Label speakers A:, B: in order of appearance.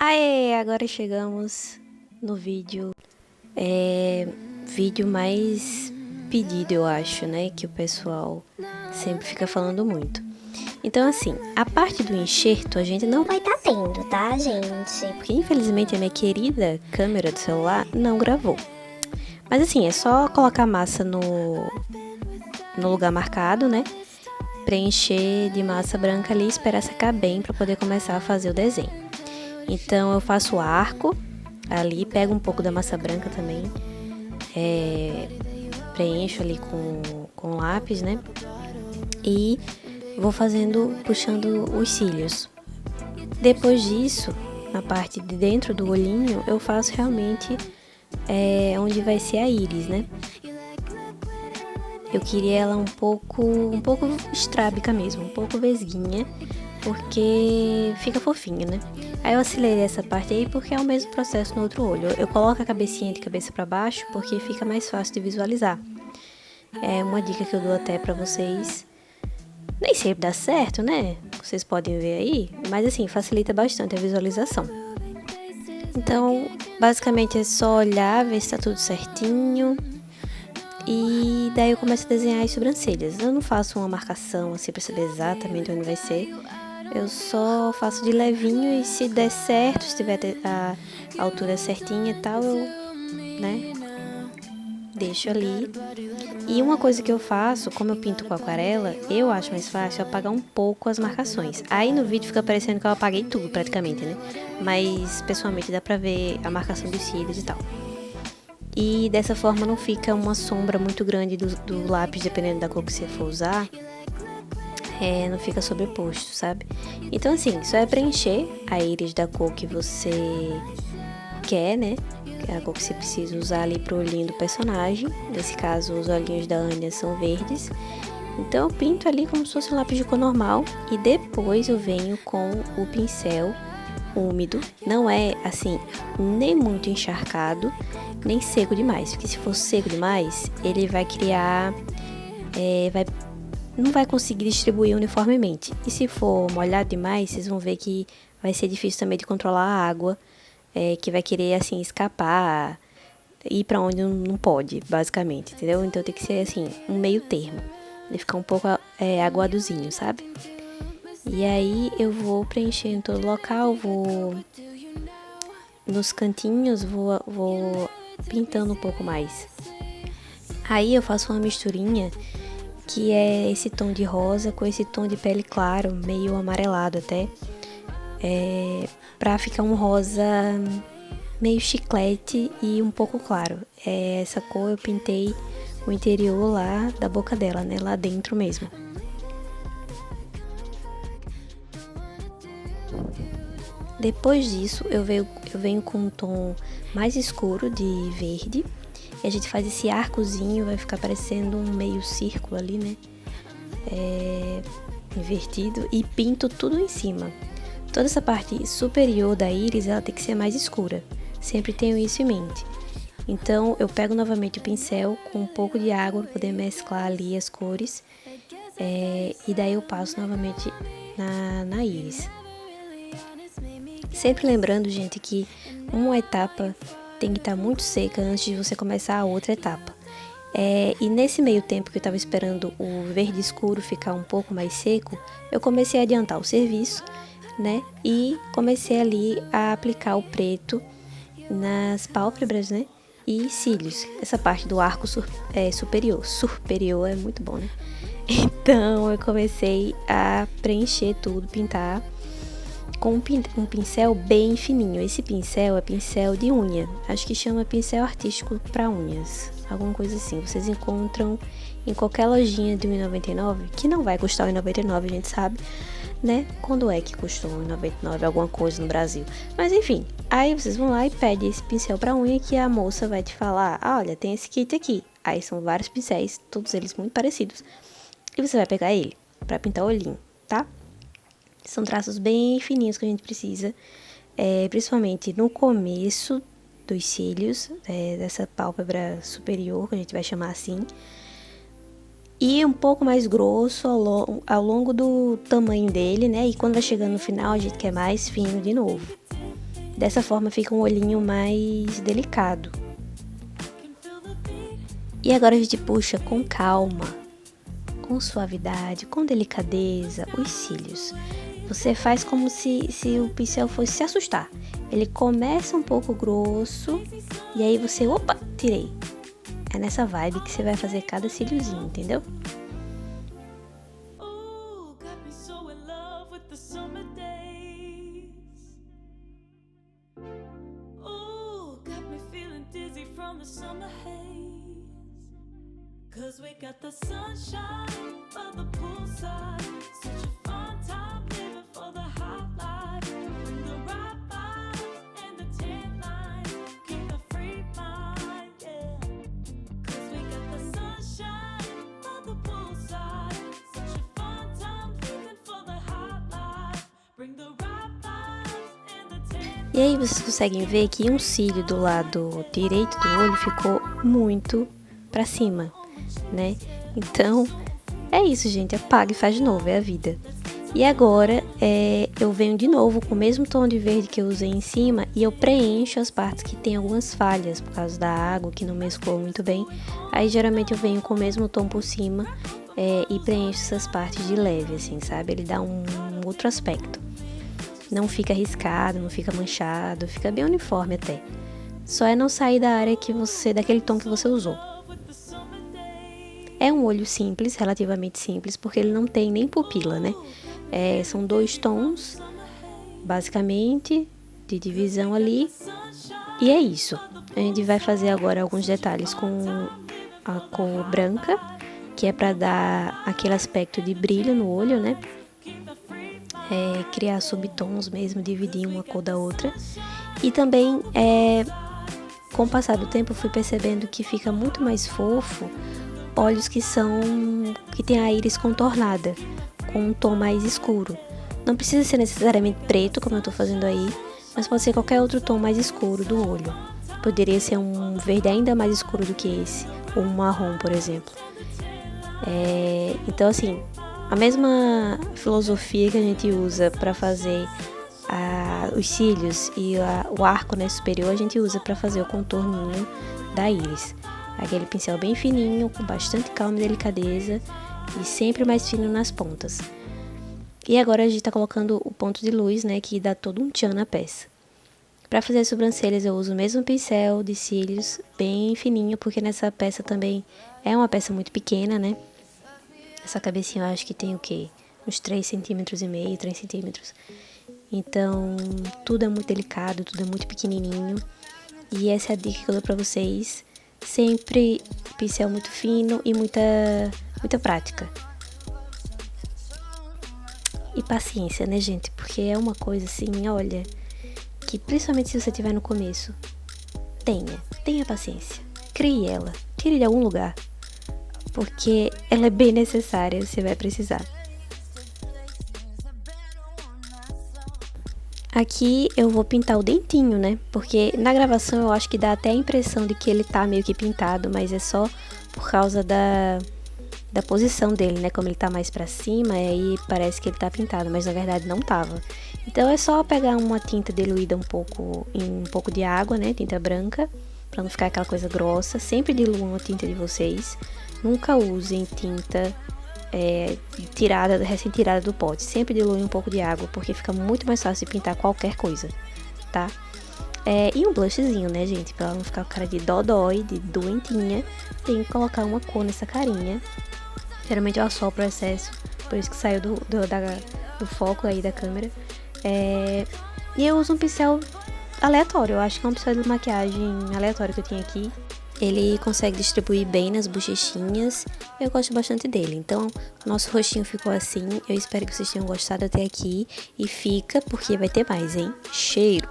A: Aê, agora chegamos no vídeo mais pedido, eu acho, né? Que o pessoal sempre fica falando muito. Então, assim, a parte do enxerto a gente não vai estar tendo, tá, gente? Porque infelizmente a minha querida câmera do celular não gravou. Mas assim, é só colocar a massa no lugar marcado, né? Preencher de massa branca ali e esperar secar bem para poder começar a fazer o desenho. Então eu faço o arco ali, pego um pouco da massa branca também, preencho ali com lápis, né? E vou puxando os cílios. Depois disso, na parte de dentro do olhinho, eu faço realmente onde vai ser a íris, né? Eu queria ela um pouco estrábica mesmo, um pouco vesguinha, porque fica fofinho, né? Aí eu acelerei essa parte aí porque é o mesmo processo no outro olho. Eu coloco a cabecinha de cabeça para baixo porque fica mais fácil de visualizar. É uma dica que eu dou até para vocês. Nem sempre dá certo, né? Vocês podem ver aí, mas assim, facilita bastante a visualização. Então, basicamente é só olhar, ver se tá tudo certinho. E daí eu começo a desenhar as sobrancelhas. Eu não faço uma marcação assim pra saber exatamente onde vai ser. Eu só faço de levinho e se der certo, se tiver a altura certinha e tal, eu, né, deixo ali. E uma coisa que eu faço, como eu pinto com aquarela, eu acho mais fácil apagar um pouco as marcações. Aí no vídeo fica parecendo que eu apaguei tudo praticamente, né? Mas pessoalmente dá pra ver a marcação dos cílios e tal. E dessa forma não fica uma sombra muito grande do lápis, dependendo da cor que você for usar. Não fica sobreposto, sabe? Então assim, só é preencher a íris da cor que você quer, né? A cor que você precisa usar ali pro olhinho do personagem. Nesse caso, os olhinhos da Anya são verdes. Então eu pinto ali como se fosse um lápis de cor normal. E depois eu venho com o pincel úmido. Não é assim, nem muito encharcado, nem seco demais. Porque se for seco demais, ele vai criar... não vai conseguir distribuir uniformemente. E se for molhado demais, vocês vão ver que vai ser difícil também de controlar a água, que vai querer, assim, escapar, ir pra onde não pode, basicamente, entendeu? Então tem que ser, assim, um meio termo. Ele ficar um pouco aguadozinho, sabe? E aí eu vou preenchendo todo o local, vou nos cantinhos, vou pintando um pouco mais. Aí eu faço uma misturinha que é esse tom de rosa com esse tom de pele claro, meio amarelado até, pra ficar um rosa meio chiclete e um pouco claro. Essa cor eu pintei o interior lá da boca dela, né, lá dentro mesmo. Depois disso eu venho com um tom mais escuro de verde. E a gente faz esse arcozinho, vai ficar parecendo um meio círculo ali, né? Invertido. E pinto tudo em cima. Toda essa parte superior da íris, ela tem que ser mais escura. Sempre tenho isso em mente. Então, eu pego novamente o pincel com um pouco de água para poder mesclar ali as cores. E daí eu passo novamente na íris. Sempre lembrando, gente, que uma etapa tem que estar muito seca antes de você começar a outra etapa. E nesse meio tempo que eu estava esperando o verde escuro ficar um pouco mais seco, eu comecei a adiantar o serviço, né? E comecei ali a aplicar o preto nas pálpebras, né? E cílios. Essa parte do arco superior. Superior é muito bom, né? Então eu comecei a preencher tudo, pintar com um pincel bem fininho. Esse pincel é pincel de unha. Acho que chama pincel artístico para unhas. Alguma coisa assim. Vocês encontram em qualquer lojinha de R$1,99, que não vai custar R$1,99, a gente sabe, né? Quando é que custou R$1,99 alguma coisa no Brasil? Mas enfim, aí vocês vão lá e pedem esse pincel para unha que a moça vai te falar: olha, tem esse kit aqui. Aí são vários pincéis, todos eles muito parecidos. E você vai pegar ele para pintar o olhinho, tá? São traços bem fininhos que a gente precisa, principalmente no começo dos cílios, dessa pálpebra superior, que a gente vai chamar assim. E um pouco mais grosso ao longo do tamanho dele, né? E quando vai chegando no final, a gente quer mais fino de novo. Dessa forma fica um olhinho mais delicado. E agora a gente puxa com calma, com suavidade, com delicadeza, os cílios. Você faz como se o pincel fosse se assustar. Ele começa um pouco grosso e aí você, opa, tirei. É nessa vibe que você vai fazer cada cíliozinho, entendeu? Cause we got the sunshine by the poolside. Such a fun time living for the hot life. Bring the right vibes and the tan lines. Keep the free mind, yeah. Cause we got the sunshine by the poolside. Such a fun time living for the hot life. Bring the right vibes and the tan lines. E aí vocês conseguem ver que um cílio do lado direito do olho ficou muito pra cima, né? Então, é isso, gente. Apaga e faz de novo, é a vida. E agora, eu venho de novo com o mesmo tom de verde que eu usei em cima e eu preencho as partes que tem algumas falhas por causa da água, que não mesclou muito bem. Aí, geralmente, eu venho com o mesmo tom por cima e preencho essas partes de leve, assim, sabe? Ele dá um outro aspecto. Não fica riscado, não fica manchado, fica bem uniforme até. Só é não sair da área daquele tom que você usou. É um olho simples, relativamente simples, porque ele não tem nem pupila, né? São 2 tons, basicamente, de divisão ali. E é isso. A gente vai fazer agora alguns detalhes com a cor branca, que é para dar aquele aspecto de brilho no olho, né? Criar subtons mesmo, dividir uma cor da outra. E também, com o passar do tempo, eu fui percebendo que fica muito mais fofo olhos que tem a íris contornada, com um tom mais escuro. Não precisa ser necessariamente preto, como eu estou fazendo aí, mas pode ser qualquer outro tom mais escuro do olho. Poderia ser um verde ainda mais escuro do que esse, ou um marrom, por exemplo. Então, assim, a mesma filosofia que a gente usa para fazer os cílios e o arco, né, superior, a gente usa para fazer o contorninho da íris. Aquele pincel bem fininho, com bastante calma e delicadeza e sempre mais fino nas pontas. E agora a gente tá colocando o ponto de luz, né, que dá todo um tchan na peça. Para fazer as sobrancelhas eu uso o mesmo pincel de cílios, bem fininho, porque nessa peça também é uma peça muito pequena, né. Essa cabecinha eu acho que tem o quê? Uns 3,5 cm, 3 centímetros. Então, tudo é muito delicado, tudo é muito pequenininho. E essa é a dica que eu dou pra vocês. Sempre pincel muito fino e muita prática. E paciência, né, gente? Porque é uma coisa assim, olha, que principalmente se você estiver no começo, tenha paciência. Crie ela, tire de algum lugar. Porque ela é bem necessária, você vai precisar. Aqui eu vou pintar o dentinho, né? Porque na gravação eu acho que dá até a impressão de que ele tá meio que pintado, mas é só por causa da posição dele, né? Como ele tá mais pra cima, aí parece que ele tá pintado, mas na verdade não tava. Então é só pegar uma tinta diluída em um pouco de água, né? Tinta branca, pra não ficar aquela coisa grossa. Sempre diluam a tinta de vocês. Nunca usem tinta recém-tirada do pote. Sempre diluem um pouco de água, porque fica muito mais fácil de pintar qualquer coisa, tá? E um blushzinho, né, gente? Pra ela não ficar com cara de dodói, de doentinha. Tem que colocar uma cor nessa carinha. Geralmente eu assopro o excesso, por isso que saiu do foco aí da câmera. E eu uso um pincel aleatório. Eu acho que é um pincel de maquiagem aleatório que eu tinha aqui. Ele consegue distribuir bem nas bochechinhas. Eu gosto bastante dele. Então, nosso rostinho ficou assim. Eu espero que vocês tenham gostado até aqui. E fica, porque vai ter mais, hein? Cheiro!